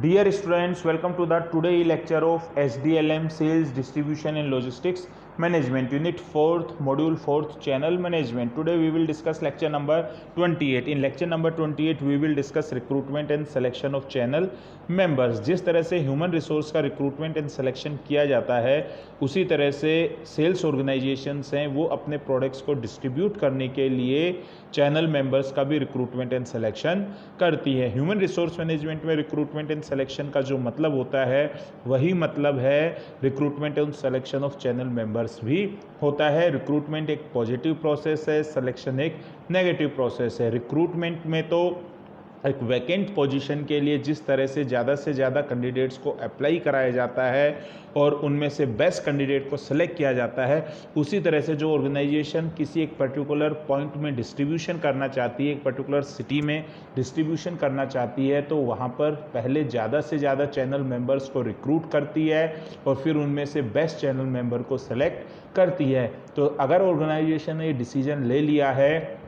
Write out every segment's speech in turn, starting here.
Dear students, welcome to the today lecture of SDLM Sales Distribution and Logistics Management Unit 4th Module 4th Channel Management. Today we will discuss lecture number 28. In lecture number 28 we will discuss recruitment and selection of channel members. जिस तरह से human resource का recruitment and selection किया जाता है उसी तरह से सेल्स ऑर्गेनाइजेशंस हैं वो अपने प्रोडक्ट्स को डिस्ट्रीब्यूट करने के लिए चैनल मेंबर्स का भी रिक्रूटमेंट एंड सिलेक्शन करती है। ह्यूमन रिसोर्स मैनेजमेंट में रिक्रूटमेंट एंड सिलेक्शन का जो मतलब होता है वही मतलब है recruitment and selection of channel members भी होता है। रिक्रूटमेंट एक पॉजिटिव प्रोसेस है, सिलेक्शन एक नेगेटिव प्रोसेस है। रिक्रूटमेंट में तो एक वैकेंट पोजीशन के लिए जिस तरह से ज़्यादा कैंडिडेट्स को अप्लाई कराया जाता है और उनमें से बेस्ट कैंडिडेट को सिलेक्ट किया जाता है, उसी तरह से जो ऑर्गेनाइजेशन किसी एक पर्टिकुलर पॉइंट में डिस्ट्रीब्यूशन करना चाहती है, एक पर्टिकुलर सिटी में डिस्ट्रीब्यूशन करना चाहती है, तो वहाँ पर पहले ज़्यादा से ज़्यादा चैनल मेंबर्स को रिक्रूट करती है और फिर उनमें से बेस्ट चैनल मेंबर को सिलेक्ट करती है। तो अगर ऑर्गेनाइजेशन ने ये डिसीजन ले लिया है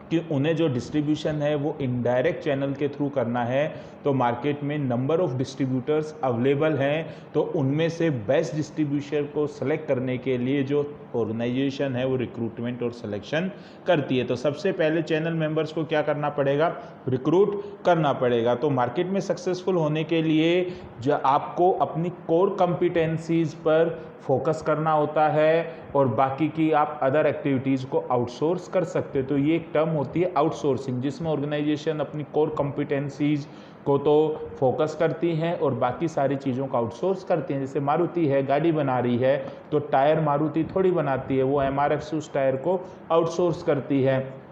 कि उन्हें जो डिस्ट्रीब्यूशन है वो इनडायरेक्ट चैनल के थ्रू करना है, तो मार्केट में नंबर ऑफ़ डिस्ट्रीब्यूटर्स अवेलेबल हैं, तो उनमें से बेस्ट डिस्ट्रीब्यूटर को सेलेक्ट करने के लिए जो ऑर्गेनाइजेशन है वो रिक्रूटमेंट और सिलेक्शन करती है। तो सबसे पहले चैनल मेंबर्स को क्या करना पड़ेगा? रिक्रूट करना पड़ेगा। तो मार्केट में सक्सेसफुल होने के लिए जो आपको अपनी कोर कॉम्पिटेंसीज़ पर फोकस करना होता है और बाकी की आप अदर एक्टिविटीज़ को आउटसोर्स कर सकते हो। तो ये एक टर्म होती है आउटसोर्सिंग, जिसमें ऑर्गेनाइजेशन अपनी कोर कॉम्पिटेंसीज़ को तो फोकस करती हैं और बाकी सारी चीज़ों को आउटसोर्स करती हैं। जैसे मारुति है, गाड़ी बना रही है तो टायर मारुति थोड़ी बनाती है, वो एमआरएफ से उस टायर को आउटसोर्स करती है।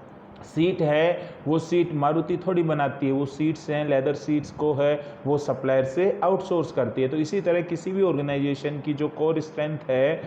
सीट है, वो सीट मारुति थोड़ी बनाती है, वो सीट्स हैं, लेदर सीट्स को है वो सप्लायर से आउटसोर्स करती है। तो इसी तरह किसी भी ऑर्गेनाइजेशन की जो कोर स्ट्रेंथ है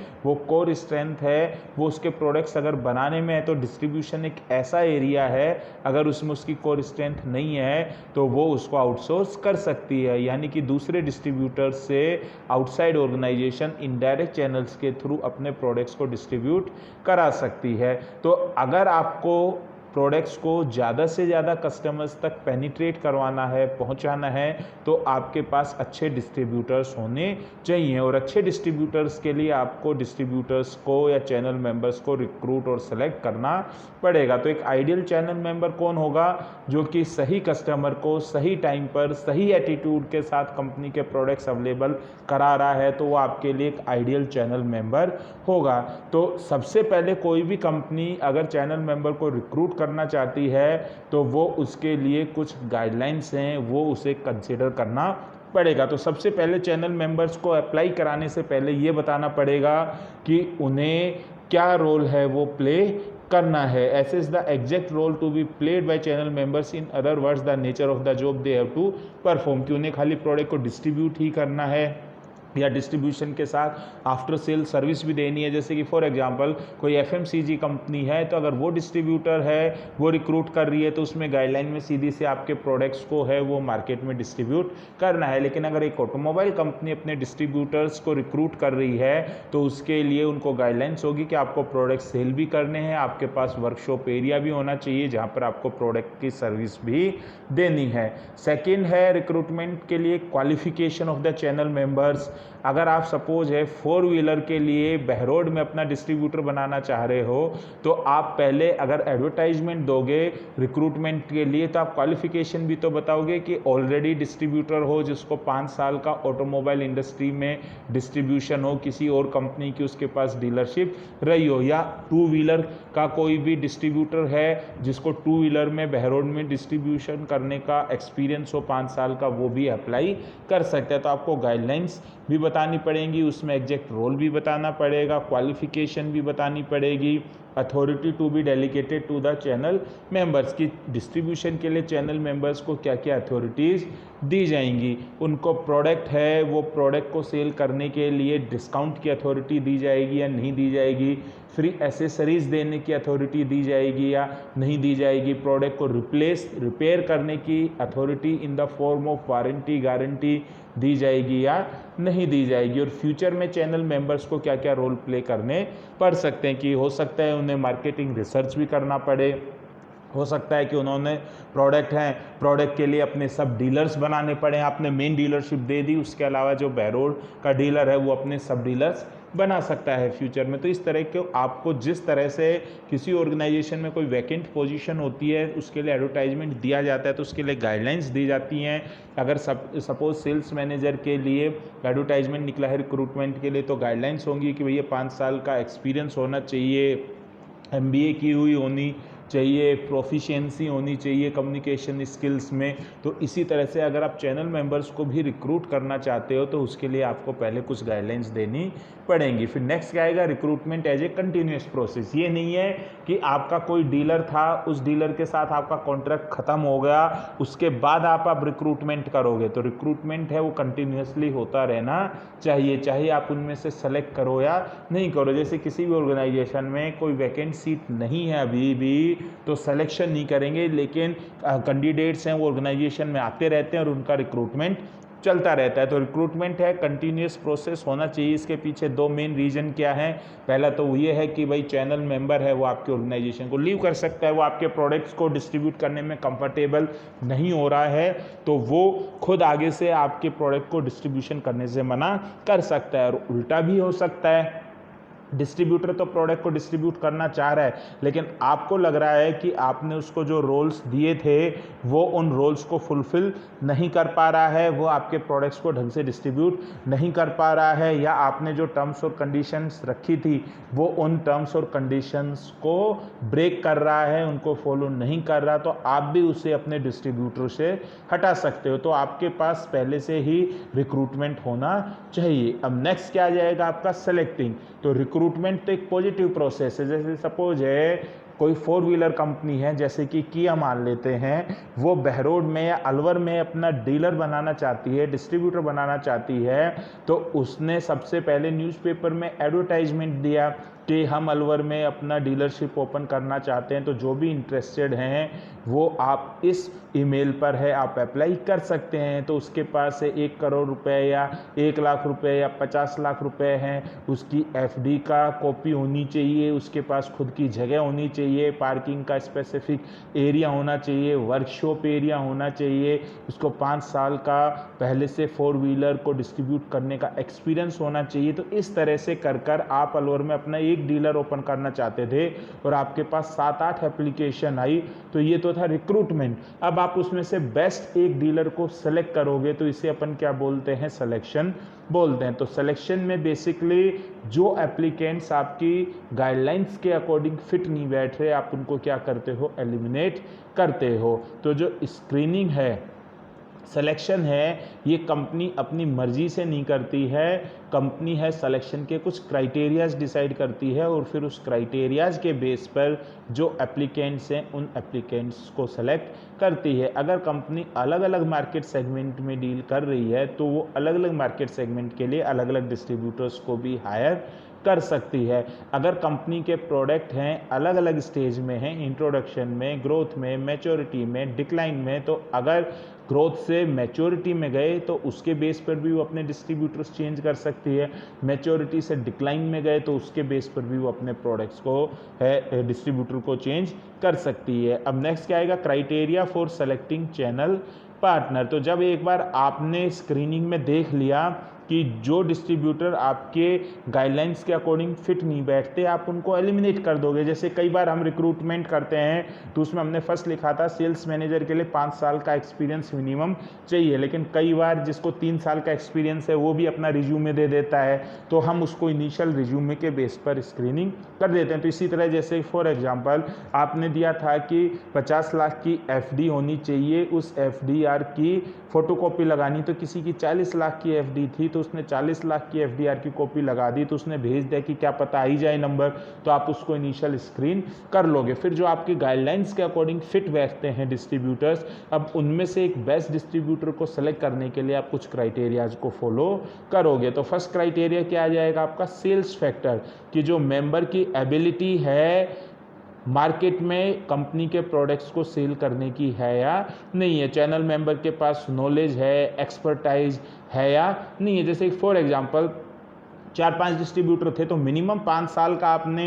वो उसके प्रोडक्ट्स अगर बनाने में है तो डिस्ट्रीब्यूशन एक ऐसा एरिया है, अगर उसमें उसकी कोर स्ट्रेंथ नहीं है तो वो उसको आउटसोर्स कर सकती है, यानी कि दूसरे डिस्ट्रीब्यूटर्स से आउटसाइड ऑर्गेनाइजेशन इनडायरेक्ट चैनल्स के थ्रू अपने प्रोडक्ट्स को डिस्ट्रीब्यूट करा सकती है। तो अगर आपको प्रोडक्ट्स को ज़्यादा से ज़्यादा कस्टमर्स तक पेनिट्रेट करवाना है, पहुंचाना है, तो आपके पास अच्छे डिस्ट्रीब्यूटर्स होने चाहिए और अच्छे डिस्ट्रीब्यूटर्स के लिए आपको डिस्ट्रीब्यूटर्स को या चैनल मेंबर्स को रिक्रूट और सेलेक्ट करना पड़ेगा। तो एक आइडियल चैनल मेंबर कौन होगा? जो कि सही कस्टमर को सही टाइम पर सही एटीट्यूड के साथ कंपनी के प्रोडक्ट्स अवेलेबल करा रहा है, तो वो आपके लिए एक आइडियल चैनल मेंबर होगा। तो सबसे पहले कोई भी कंपनी अगर चैनल मेंबर को रिक्रूट करना चाहती है तो वो उसके लिए कुछ गाइडलाइंस हैं, वो उसे कंसिडर करना पड़ेगा। तो सबसे पहले चैनल मेंबर्स को अप्लाई कराने से पहले ये बताना पड़ेगा कि उन्हें क्या रोल है वो प्ले करना है। Assess the exact role to be played by channel members, in other words the nature of the job they have to perform. कि उन्हें खाली प्रोडक्ट को डिस्ट्रीब्यूट ही करना है या डिस्ट्रीब्यूशन के साथ आफ्टर सेल सर्विस भी देनी है। जैसे कि फॉर एग्जांपल कोई एफएमसीजी कंपनी है, तो अगर वो डिस्ट्रीब्यूटर है, वो रिक्रूट कर रही है, तो उसमें गाइडलाइन में सीधी से आपके प्रोडक्ट्स को है वो मार्केट में डिस्ट्रीब्यूट करना है। लेकिन अगर एक ऑटोमोबाइल कंपनी अपने डिस्ट्रीब्यूटर्स को रिक्रूट कर रही है तो उसके लिए उनको गाइडलाइंस होगी कि आपको प्रोडक्ट सेल भी करने हैं, आपके पास वर्कशॉप एरिया भी होना चाहिए जहाँ पर आपको प्रोडक्ट की सर्विस भी देनी है। सेकेंड है रिक्रूटमेंट के लिए qualification of the channel members. अगर आप सपोज है 4 व्हीलर के लिए बहरोड में अपना डिस्ट्रीब्यूटर बनाना चाह रहे हो, तो आप पहले अगर एडवर्टाइजमेंट दोगे रिक्रूटमेंट के लिए तो आप क्वालिफिकेशन भी तो बताओगे कि ऑलरेडी डिस्ट्रीब्यूटर हो, जिसको 5 साल का ऑटोमोबाइल इंडस्ट्री में डिस्ट्रीब्यूशन हो, किसी और कंपनी की उसके पास डीलरशिप रही हो, या 2 व्हीलर का कोई भी डिस्ट्रीब्यूटर है जिसको 2 व्हीलर में बहरोड में डिस्ट्रीब्यूशन करने का एक्सपीरियंस हो 5 साल का, वो भी अप्लाई कर सकते हैं। तो आपको गाइडलाइंस भी बतानी पड़ेंगी, उसमें एग्जैक्ट रोल भी बताना पड़ेगा, क्वालिफिकेशन भी बतानी पड़ेगी, authority to be delegated to the channel members की डिस्ट्रीब्यूशन के लिए चैनल मेंबर्स को क्या क्या अथॉरिटीज़ दी जाएंगी। उनको प्रोडक्ट है वो प्रोडक्ट को सेल करने के लिए डिस्काउंट की अथॉरिटी दी जाएगी या नहीं दी जाएगी, फ्री एसेसरीज़ देने की अथॉरिटी दी जाएगी या नहीं दी जाएगी, प्रोडक्ट को रिपेयर करने की authority in the form of warranty guarantee दी जाएगी या नहीं दी जाएगी, और फ्यूचर में चैनल मेंबर्स को क्या क्या रोल प्ले करने पड़ सकते हैं। कि हो सकता है उन्हें मार्केटिंग रिसर्च भी करना पड़े, हो सकता है कि उन्होंने प्रोडक्ट के लिए अपने सब डीलर्स बनाने पड़े, आपने मेन डीलरशिप दे दी, उसके अलावा जो बहरोड का डीलर है वो अपने सब डीलर्स बना सकता है फ्यूचर में। तो इस तरह के आपको जिस तरह से किसी ऑर्गेनाइजेशन में कोई वैकेंट पोजीशन होती है उसके लिए एडवर्टाइजमेंट दिया जाता है तो उसके लिए गाइडलाइंस दी जाती हैं। अगर सपोज सेल्स मैनेजर के लिए एडवर्टाइजमेंट निकला है रिक्रूटमेंट के लिए तो गाइडलाइंस होंगी कि भैया 5 साल का एक्सपीरियंस होना चाहिए, MBA की हुई होनी चाहिए, प्रोफिशिएंसी होनी चाहिए कम्युनिकेशन स्किल्स में। तो इसी तरह से अगर आप चैनल मेंबर्स को भी रिक्रूट करना चाहते हो तो उसके लिए आपको पहले कुछ गाइडलाइंस देनी पड़ेंगी। फिर नेक्स्ट क्या आएगा, recruitment as a continuous process. ये नहीं है कि आपका कोई डीलर था, उस डीलर के साथ आपका कॉन्ट्रैक्ट खत्म हो गया, उसके बाद आप रिक्रूटमेंट करोगे। तो रिक्रूटमेंट है वो कंटिन्यूसली होता रहना चाहिए, चाहे आप उनमें से सेलेक्ट करो या नहीं करो। जैसे किसी भी ऑर्गेनाइजेशन में कोई वैकेंट सीट नहीं है अभी भी तो सिलेक्शन नहीं करेंगे, लेकिन कैंडिडेट्स हैं वो ऑर्गेनाइजेशन में आते रहते हैं और उनका रिक्रूटमेंट चलता रहता है। तो रिक्रूटमेंट है कंटिन्यूस प्रोसेस होना चाहिए। इसके पीछे दो मेन रीजन क्या है, पहला तो ये है कि भाई चैनल मेंबर है वो आपके ऑर्गेनाइजेशन को लीव कर सकता है, वो आपके प्रोडक्ट्स को डिस्ट्रीब्यूट करने में कंफर्टेबल नहीं हो रहा है तो वो खुद आगे से आपके प्रोडक्ट को डिस्ट्रीब्यूशन करने से मना कर सकता है। और उल्टा भी हो सकता है, डिस्ट्रीब्यूटर तो प्रोडक्ट को डिस्ट्रीब्यूट करना चाह रहा है लेकिन आपको लग रहा है कि आपने उसको जो रोल्स दिए थे वो उन रोल्स को फुलफिल नहीं कर पा रहा है, वो आपके प्रोडक्ट्स को ढंग से डिस्ट्रीब्यूट नहीं कर पा रहा है, या आपने जो टर्म्स और कंडीशंस रखी थी वो उन टर्म्स और कंडीशंस को ब्रेक कर रहा है, उनको फॉलो नहीं कर रहा, तो आप भी उसे अपने डिस्ट्रीब्यूटर से हटा सकते हो। तो आपके पास पहले से ही रिक्रूटमेंट होना चाहिए। अब नेक्स्ट क्या आ जाएगा आपका सेलेक्टिंग। तो रिक्रूटमेंट तो एक पॉजिटिव प्रोसेस है। जैसे सपोज है कोई 4 व्हीलर कंपनी है जैसे कि किया मान लेते हैं, वो बहरोड में या अलवर में अपना डीलर बनाना चाहती है, डिस्ट्रीब्यूटर बनाना चाहती है, तो उसने सबसे पहले न्यूज़पेपर में एडवर्टाइजमेंट दिया कि हम अलवर में अपना डीलरशिप ओपन करना चाहते हैं, तो जो भी इंटरेस्टेड हैं वो आप इस ईमेल पर है आप अप्लाई कर सकते हैं। तो उसके पास 1 करोड़ रुपए या 1 लाख रुपए या 50 लाख रुपए हैं, उसकी FD का कॉपी होनी चाहिए, उसके पास खुद की जगह होनी चाहिए, पार्किंग का स्पेसिफिक एरिया होना चाहिए, वर्कशॉप एरिया होना चाहिए, उसको 5 साल का पहले से 4 व्हीलर को डिस्ट्रीब्यूट करने का एक्सपीरियंस होना चाहिए। तो इस तरह से कर आप अलवर में अपना एक डीलर ओपन करना चाहते थे और आपके पास 7-8 एप्लीकेशन आई, तो ये तो था रिक्रूटमेंट। अब आप उसमें से बेस्ट एक डीलर को सेलेक्ट करोगे तो इसे अपन क्या बोलते हैं, सिलेक्शन बोलते हैं। तो सिलेक्शन में बेसिकली जो एप्लीकेंट्स आपकी गाइडलाइंस के अकॉर्डिंग फिट नहीं बैठ रहे आप उनको क्या करते हो, एलिमिनेट करते हो। तो जो स्क्रीनिंग है, सिलेक्शन है, ये कंपनी अपनी मर्जी से नहीं करती है, कंपनी है सिलेक्शन के कुछ क्राइटेरियाज डिसाइड करती है और फिर उस क्राइटेरियाज के बेस पर जो एप्लीकेंट्स हैं उन एप्लीकेंट्स को सेलेक्ट करती है। अगर कंपनी अलग अलग मार्केट सेगमेंट में डील कर रही है तो वो अलग अलग मार्केट सेगमेंट के लिए अलग अलग डिस्ट्रीब्यूटर्स को भी हायर कर सकती है। अगर कंपनी के प्रोडक्ट हैं अलग अलग स्टेज में हैं, इंट्रोडक्शन में, ग्रोथ में, मैच्योरिटी में, डिक्लाइन में, तो अगर ग्रोथ से मैच्योरिटी में गए तो उसके बेस पर भी वो अपने डिस्ट्रीब्यूटर्स चेंज कर सकती है, मैच्योरिटी से डिक्लाइन में गए तो उसके बेस पर भी वो अपने प्रोडक्ट्स को है डिस्ट्रीब्यूटर को चेंज कर सकती है। अब नेक्स्ट क्या आएगा, criteria for selecting channel partner. तो जब एक बार आपने स्क्रीनिंग में देख लिया कि जो डिस्ट्रीब्यूटर आपके गाइडलाइंस के अकॉर्डिंग फिट नहीं बैठते आप उनको एलिमिनेट कर दोगे। जैसे कई बार हम रिक्रूटमेंट करते हैं तो उसमें हमने फर्स्ट लिखा था सेल्स मैनेजर के लिए 5 साल का एक्सपीरियंस मिनिमम चाहिए, लेकिन कई बार जिसको 3 साल का एक्सपीरियंस है वो भी अपना रिज्यूमे दे देता है तो हम उसको इनिशियल रिज्यूमे के बेस पर स्क्रीनिंग कर देते हैं। तो इसी तरह जैसे फॉर एग्जाम्पल आपने दिया था कि 50 लाख की FD होनी चाहिए, उस FDR की फोटोकॉपी लगानी, तो किसी की 40 लाख की FD थी तो उसने 40 लाख की FDR की कॉपी लगा दी, तो उसने भेज दिया कि क्या पता आई जाए नंबर, तो आप उसको इनिशियल स्क्रीन कर लोगे। फिर जो आपके गाइडलाइंस के अकॉर्डिंग फिट बैठते हैं डिस्ट्रीब्यूटर्स, अब उनमें से एक बेस्ट डिस्ट्रीब्यूटर को सेलेक्ट करने के लिए आप कुछ क्राइटेरियाज को फॉलो करोगे। तो फर्स्ट क्राइटेरिया क्या आ जाएगा आपका, सेल्स फैक्टर, कि जो मेंबर की एबिलिटी है मार्केट में कंपनी के प्रोडक्ट्स को सेल करने की है या नहीं है, चैनल मेंबर के पास नॉलेज है, एक्सपर्टाइज है या नहीं है। जैसे फॉर एग्जांपल 4-5 डिस्ट्रीब्यूटर थे तो मिनिमम 5 साल का आपने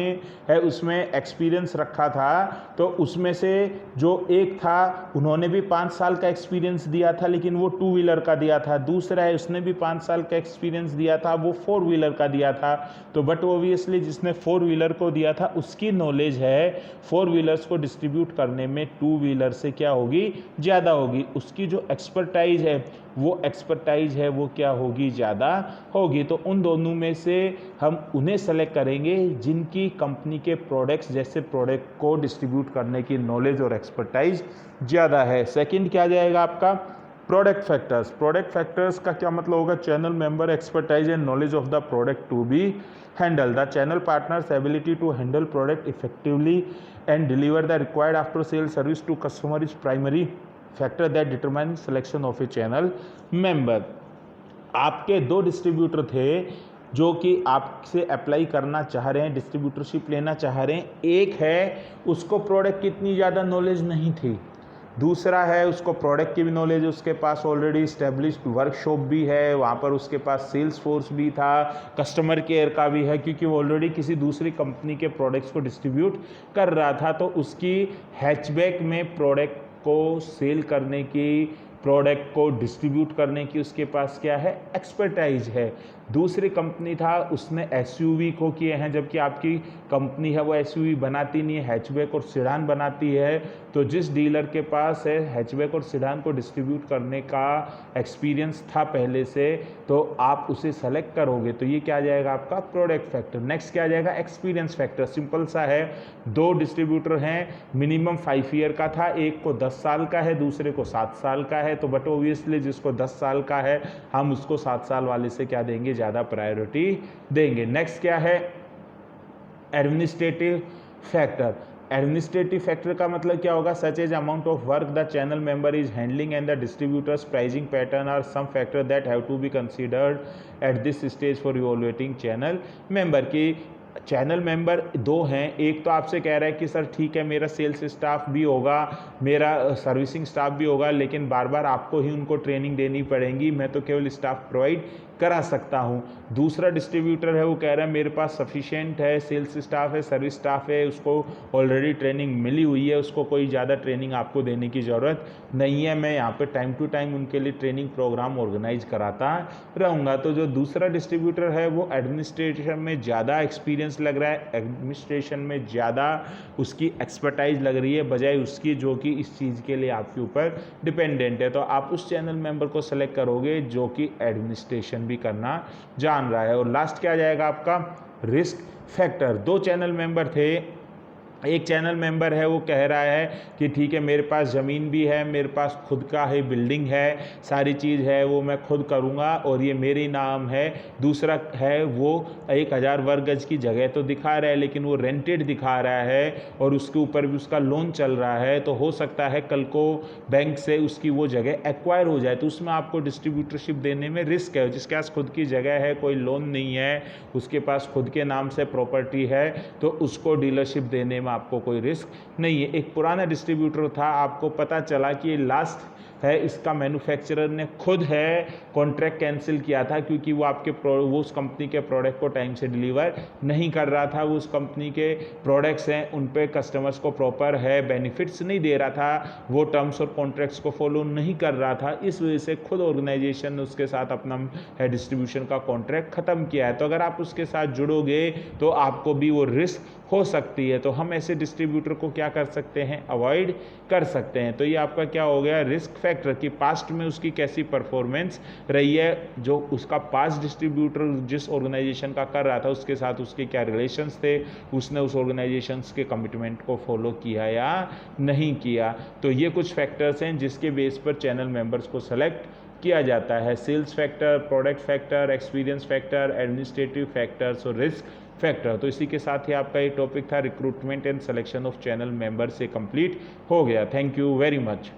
है उसमें एक्सपीरियंस रखा था। तो उसमें से जो एक था उन्होंने भी 5 साल का एक्सपीरियंस दिया था, लेकिन वो 2 व्हीलर का दिया था। दूसरा है उसने भी 5 साल का एक्सपीरियंस दिया था, वो 4 व्हीलर का दिया था। तो बट ओबियसली जिसने 4 व्हीलर को दिया था उसकी नॉलेज है 4 व्हीलर्स को डिस्ट्रीब्यूट करने में 2 व्हीलर से क्या होगी, ज़्यादा होगी। उसकी जो एक्सपर्टाइज है वो क्या होगी, ज़्यादा होगी। तो उन दोनों में से हम उन्हें सेलेक्ट करेंगे जिनकी कंपनी के प्रोडक्ट्स जैसे प्रोडक्ट को डिस्ट्रीब्यूट करने की नॉलेज और एक्सपर्टाइज ज़्यादा है। सेकंड क्या जाएगा आपका, प्रोडक्ट फैक्टर्स। प्रोडक्ट फैक्टर्स का क्या मतलब होगा, channel member expertise and knowledge of the product to be handle, the channel partners ability to handle product effectively and deliver the required after sale service to customer is primary factor that determine selection of a channel member. आपके 2 distributor थे जो कि आपसे apply करना चाह रहे हैं, distributorship लेना चाह रहे हैं। एक है उसको प्रोडक्ट की इतनी ज़्यादा नॉलेज नहीं थी, दूसरा है उसको प्रोडक्ट की भी नॉलेज, उसके पास ऑलरेडी इस्टेब्लिश्ड वर्कशॉप भी है, वहाँ पर उसके पास सेल्स फोर्स भी था, कस्टमर केयर का भी है, क्योंकि वो ऑलरेडी किसी दूसरी कंपनी के प्रोडक्ट्स को डिस्ट्रीब्यूट कर रहा था। तो उसकी हैचबैक में प्रोडक्ट को सेल करने की, प्रोडक्ट को डिस्ट्रीब्यूट करने की उसके पास क्या है, एक्सपर्टाइज है। दूसरी कंपनी था उसने एसयूवी को किए हैं, जबकि आपकी कंपनी है वो एसयूवी बनाती नहीं है, हैचबैक और सेडान बनाती है। तो जिस डीलर के पास है हैचबैक और सेडान को डिस्ट्रीब्यूट करने का एक्सपीरियंस था पहले से, तो आप उसे सेलेक्ट करोगे। तो ये क्या आ जाएगा आपका प्रोडक्ट फैक्टर। नेक्स्ट क्या आ जाएगा, एक्सपीरियंस फैक्टर। सिंपल सा है, 2 डिस्ट्रीब्यूटर हैं, मिनिमम 5 ईयर का था, एक को 10 साल का है, दूसरे को 7 साल का है। तो बट ओबियसली जिसको 10 साल का है हम उसको 7 साल वाले से क्या देंगे, ज़्यादा प्रायोरिटी देंगे। नेक्स्ट क्या है, एडमिनिस्ट्रेटिव फैक्टर। एडमिनिस्ट्रेटिव फैक्टर का मतलब क्या होगा, such as amount of work the channel member is handling and the distributors pricing pattern are some factor that have to be considered at this stage for evaluating channel member. की channel member 2 हैं, एक तो आपसे कह रहा है कि sir ठीक है मेरा सेल्स स्टाफ भी होगा, मेरा सर्विसिंग स्टाफ भी होगा, लेकिन बार बार आपको ही उनको ट्रेनिंग देनी पड़ेगी, मैं तो केवल स्टाफ प्रोवाइड करा सकता हूं। दूसरा डिस्ट्रीब्यूटर है वो कह रहा है मेरे पास सफिशिएंट है, सेल्स स्टाफ है, सर्विस स्टाफ है, उसको ऑलरेडी ट्रेनिंग मिली हुई है, उसको कोई ज़्यादा ट्रेनिंग आपको देने की ज़रूरत नहीं है, मैं यहाँ पे टाइम टू टाइम उनके लिए ट्रेनिंग प्रोग्राम ऑर्गेनाइज कराता रहूँगा। तो जो दूसरा डिस्ट्रीब्यूटर है वो एडमिनिस्ट्रेशन में ज़्यादा एक्सपीरियंस लग रहा है, एडमिनिस्ट्रेशन में ज़्यादा उसकी एक्सपर्टाइज लग रही है बजाय उसकी जो कि इस चीज़ के लिए आपके ऊपर डिपेंडेंट है। तो आप उस चैनल मेंबर को सेलेक्ट करोगे जो कि एडमिनिस्ट्रेशन भी करना जान रहा है। और लास्ट क्या जाएगा आपका, रिस्क फैक्टर। 2 चैनल मेंबर थे, एक चैनल मेंबर है वो कह रहा है कि ठीक है मेरे पास ज़मीन भी है, मेरे पास खुद का है, बिल्डिंग है, सारी चीज़ है, वो मैं खुद करूँगा और ये मेरे नाम है। दूसरा है वो 1000 वर्ग गज की जगह तो दिखा रहा है लेकिन वो रेंटेड दिखा रहा है और उसके ऊपर भी उसका लोन चल रहा है। तो हो सकता है कल को बैंक से उसकी वो जगह एक्वायर हो जाए, तो उसमें आपको डिस्ट्रीब्यूटरशिप देने में रिस्क है। जिसके पास खुद की जगह है, कोई लोन नहीं है, उसके पास खुद के नाम से प्रॉपर्टी है, तो उसको डीलरशिप देने में आपको कोई रिस्क नहीं है। एक पुराना डिस्ट्रीब्यूटर था, आपको पता चला कि लास्ट है इसका मैन्युफैक्चरर ने खुद है कॉन्ट्रैक्ट कैंसिल किया था क्योंकि वो उस कंपनी के प्रोडक्ट को टाइम से डिलीवर नहीं कर रहा था। वो उस कंपनी के प्रोडक्ट्स हैं उन पे कस्टमर्स को प्रॉपर है बेनिफिट्स नहीं दे रहा था, वो टर्म्स और कॉन्ट्रैक्ट्स को फॉलो नहीं कर रहा था, इस वजह से खुद ऑर्गेनाइजेशन ने उसके साथ अपना है डिस्ट्रीब्यूशन का कॉन्ट्रैक्ट ख़त्म किया है। तो अगर आप उसके साथ जुड़ोगे तो आपको भी वो रिस्क हो सकती है। तो हम ऐसे डिस्ट्रीब्यूटर को क्या कर सकते हैं, अवॉइड कर सकते हैं। तो ये आपका क्या हो गया, रिस्क फैक्टर की पास्ट में उसकी कैसी परफॉर्मेंस रही है, जो उसका पास्ट डिस्ट्रीब्यूटर जिस ऑर्गेनाइजेशन का कर रहा था उसके साथ उसके क्या रिलेशंस थे, उसने उस ऑर्गेनाइजेशन के कमिटमेंट को फॉलो किया या नहीं किया। तो ये कुछ फैक्टर्स हैं जिसके बेस पर चैनल मेंबर्स को सेलेक्ट किया जाता है। Sales factor, product factor, experience factor, administrative factors और रिस्क फैक्टर। तो इसी के साथ ही आपका ये टॉपिक था recruitment and selection of channel member से कंप्लीट हो गया। Thank you very much.